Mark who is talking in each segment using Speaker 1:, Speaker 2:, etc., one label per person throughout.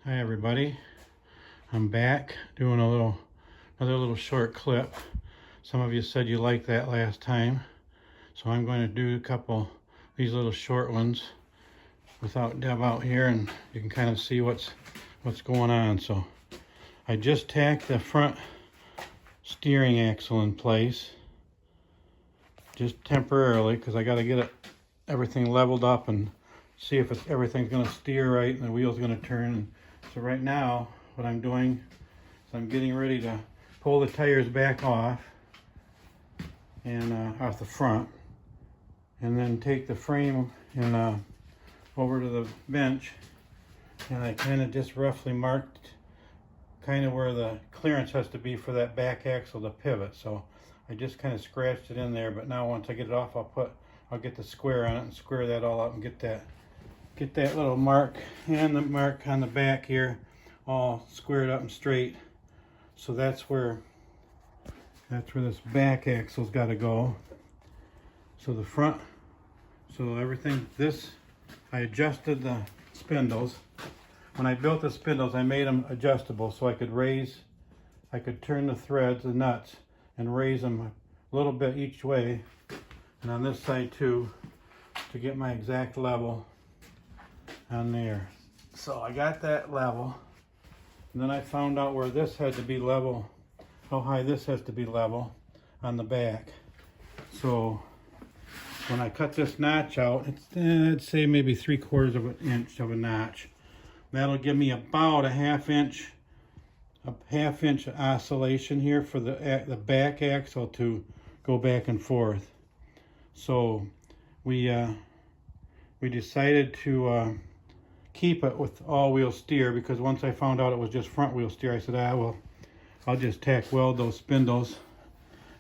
Speaker 1: Hi everybody, I'm back doing another little short clip. Some of you said you liked that last time, so I'm going to do a couple of these little short ones without Deb out here, and you can kind of see what's going on. So I just tacked the front steering axle in place, just temporarily, because I got to get everything leveled up and see if everything's going to steer right and the wheel's going to turn. So right now, what I'm doing is I'm getting ready to pull the tires back off and off the front, and then take the frame and over to the bench, and I kind of just roughly marked kind of where the clearance has to be for that back axle to pivot. So I just kind of scratched it in there, but now once I get it off, I'll get the square on it and square that all up and get that little mark and the mark on the back here all squared up and straight. So that's where this back axle's got to go. So the front, so everything, I adjusted the spindles. When I built the spindles, I made them adjustable so I could turn the threads, the nuts, and raise them a little bit each way, and on this side too, to get my exact level on there. So I got that level, and then I found out where this had to be level, how high this has to be level on the back. So when I cut this notch out, I'd say maybe 3/4 of an inch of a notch. That'll give me about a half inch oscillation here for the back axle to go back and forth. So we decided to keep it with all-wheel steer, because once I found out it was just front-wheel steer, I said, well, I'll just tack weld those spindles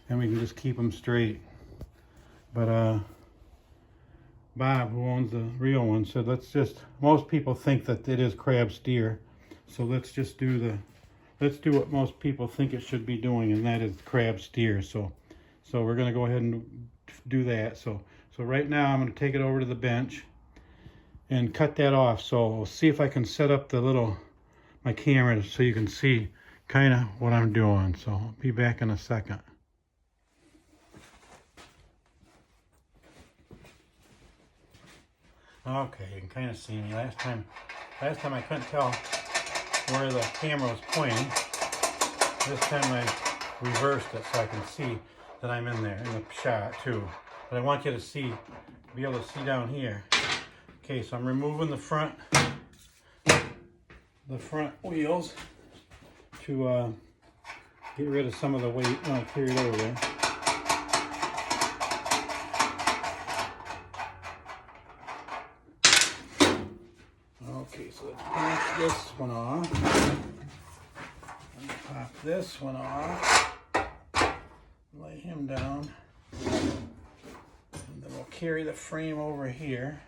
Speaker 1: and we can just keep them straight. But Bob, who owns the real one, said most people think that it is crab steer, so let's do what most people think it should be doing, and that is crab steer. So we're going to go ahead and do that. So right now I'm going to take it over to the bench and cut that off. So we'll see if I can set up my camera so you can see kind of what I'm doing. So I'll be back in a second. Okay, you can kind of see me. Last time I couldn't tell where the camera was pointing. This time I reversed it so I can see that I'm in there in the shot too. But I want you to be able to see down here. Okay, so I'm removing the front wheels to get rid of some of the weight when I carry it over there. Okay, so let's pop this one off. Pop this one off. Lay him down. And then we'll carry the frame over here.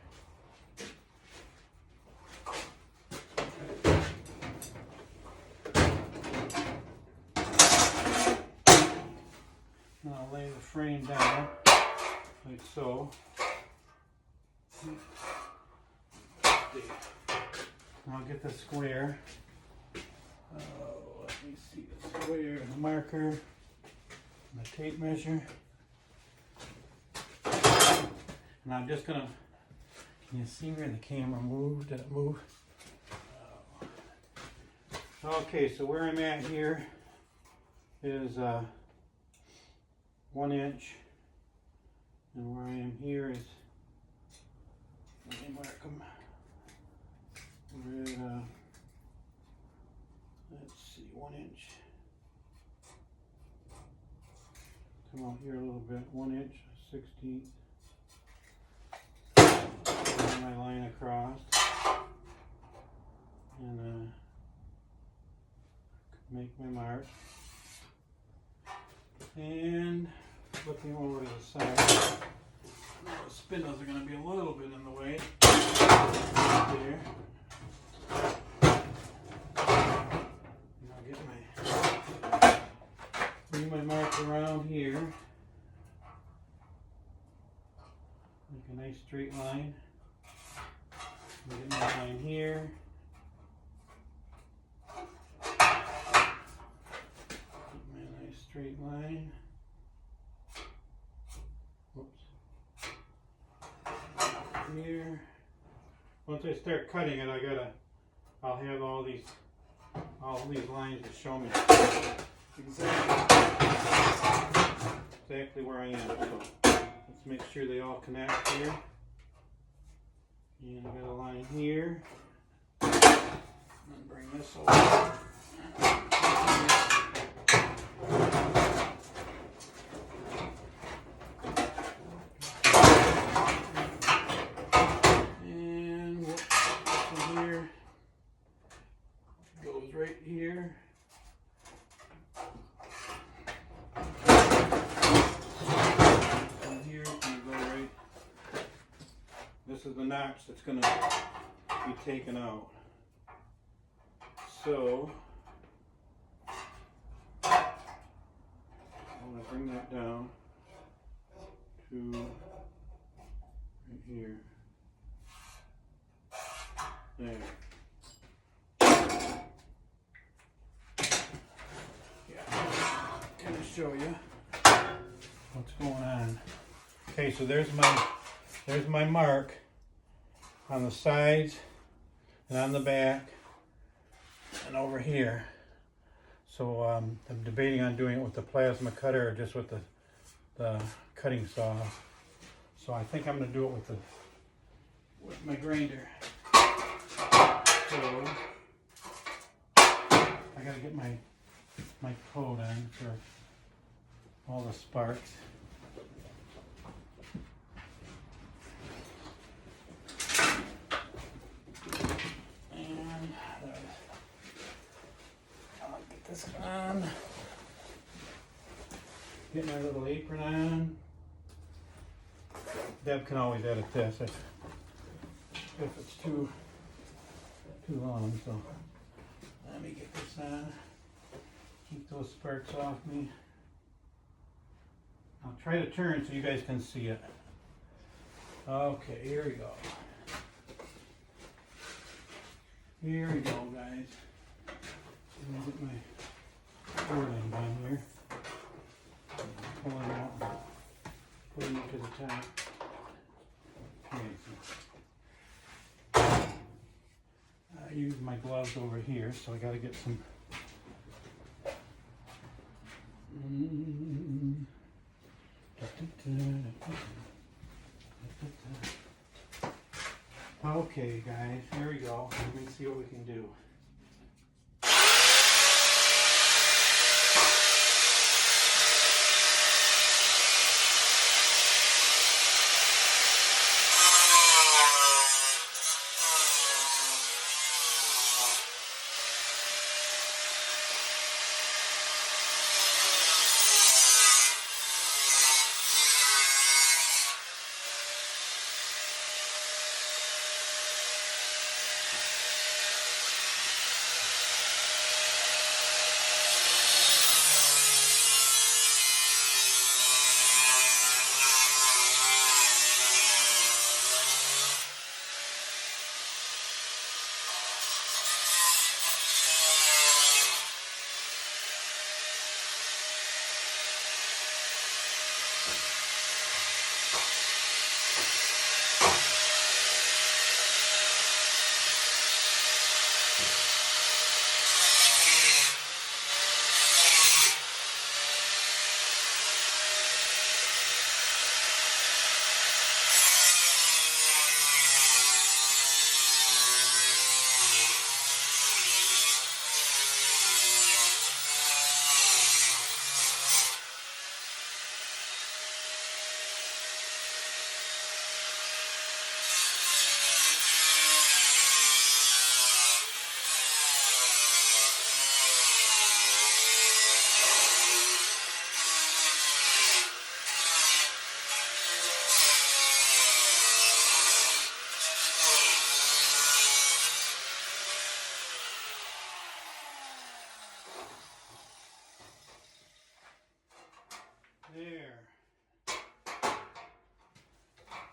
Speaker 1: And I'll lay the frame down like so. I'll get the square. Let me see the square, the marker, and the tape measure. And I'm just gonna, can you see where the camera moved? Did it move? Oh. Okay, so where I'm at here is 1 inch. And where I am here is, let me mark them. We're at, let's see, 1 inch. Come out here a little bit, 1 inch, 1/16. Run my line across. And make my mark. And looking over to the side, the spindles are going to be a little bit in the way. There. Bring my mark around here, make a nice straight line. Get my line here, straight line. Whoops. Here. Once I start cutting it, I'll have all these lines to show me exactly where I am. So let's make sure they all connect here. And I got a line here. And bring this over. And this one here goes right here. And here can go right. This is the notch that's going to be taken out. So I'm going to bring that down to right here. There. Yeah, kind of show you what's going on. Okay, so there's my mark on the sides and on the back and over here. So I'm debating on doing it with the plasma cutter or just with the cutting saw. So I think I'm going to do it with my grinder. So I got to get my coat on for all the sparks. This on. Get my little apron on. Deb can always edit this if it's too long. So let me get this on. Keep those sparks off me. I'll try to turn so you guys can see it. Okay, here we go. Here we go, guys. Let me get my welding down here. Pull it out. Put it to the top. Okay, so I use my gloves over here, so I got to get some. Okay, guys, here we go. Let me see what we can do.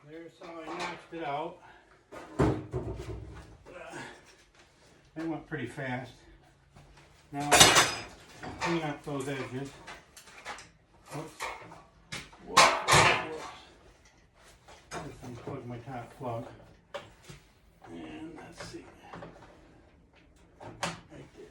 Speaker 1: There's how I notched it out. It went pretty fast. Now I'll clean up those edges. Whoops. Whoops. Just unplug my top plug. And let's see. Right there.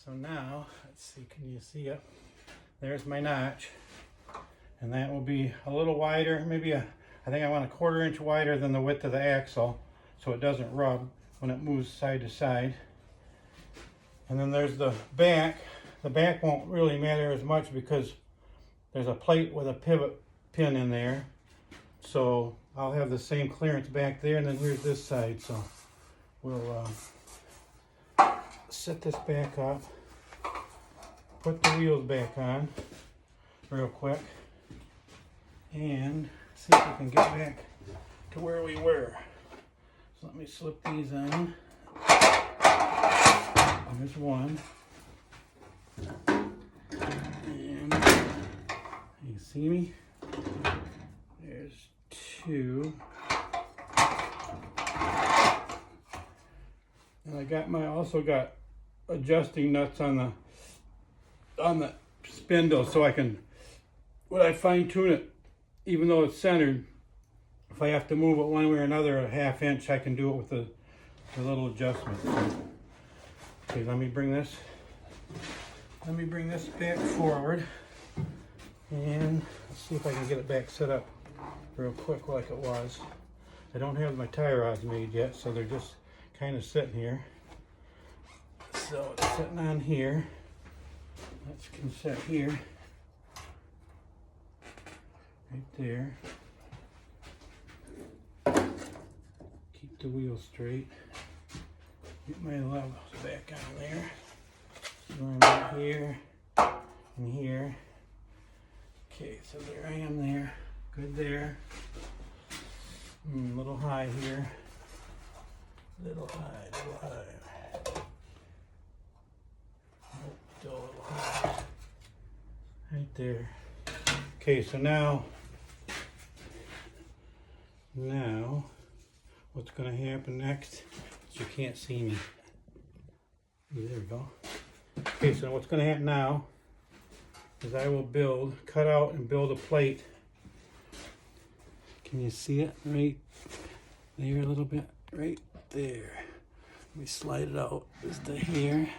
Speaker 1: So now, let's see, can you see it? There's my notch. And that will be a little wider, maybe I think I want a 1/4 inch wider than the width of the axle so it doesn't rub when it moves side to side. And then there's the back. The back won't really matter as much because there's a plate with a pivot pin in there. So I'll have the same clearance back there, and then here's this side. So we'll set this back up, put the wheels back on real quick, and see if we can get back to where we were. So let me slip these on. There's one. And you see me? There's two. And I also got adjusting nuts on the spindle so I can, when I fine tune it, even though it's centered, if I have to move it one way or another a 1/2 inch, I can do it with the little adjustment. Okay, let me bring this back forward, and let's see if I can get it back set up real quick like it was. I don't have my tie rods made yet, so they're just kind of sitting here. So it's sitting on here. Let's can set here, right there. Keep the wheel straight. Get my levels back on there. So I'm right here and here. Okay, so there I am there. Good there. A little high here. Little high, little high. Nope, still a little high. Right there. Okay, so now what's going to happen next is you can't see me. There we go. Okay, so what's going to happen now is I will cut out and build a plate. Can you see it right there a little bit? Right there. Let me slide it out just to here.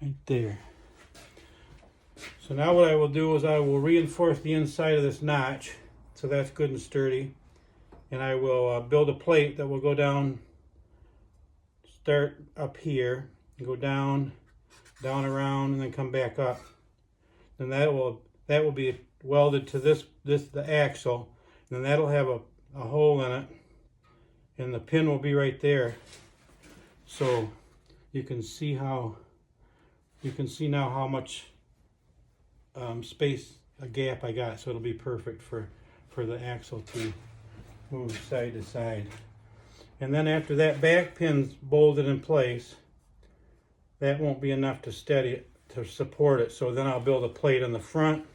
Speaker 1: Right there. So now what I will do is I will reinforce the inside of this notch so that's good and sturdy. And I will build a plate that will go down, start up here, and go down, around, and then come back up. Then that will be welded to the axle, and then that'll have a hole in it, and the pin will be right there. So you can see now how much space, a gap I got, so it'll be perfect for the axle to move side to side. And then after that back pin's bolted in place, that won't be enough to steady it, to support it. So then I'll build a plate on the front,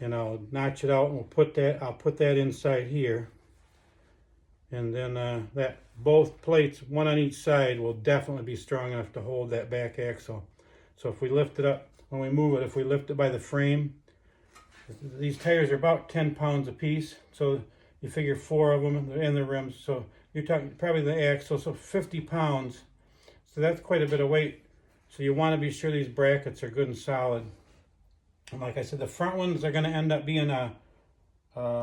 Speaker 1: and I'll notch it out, and I'll put that inside here. And then that both plates, one on each side, will definitely be strong enough to hold that back axle. So if we lift it up, when we move it, if we lift it by the frame, These tires are about 10 pounds a piece, so you figure 4 of them and the rims. So you're talking probably the axle, so 50 pounds. So that's quite a bit of weight. So you want to be sure these brackets are good and solid. And like I said, the front ones are going to end up being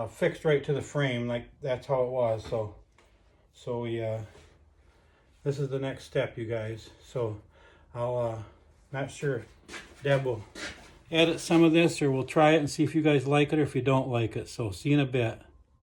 Speaker 1: fixed right to the frame, like that's how it was. So we this is the next step, you guys. So I'll not sure, Deb will edit some of this, or we'll try it and see if you guys like it or if you don't like it. So see you in a bit.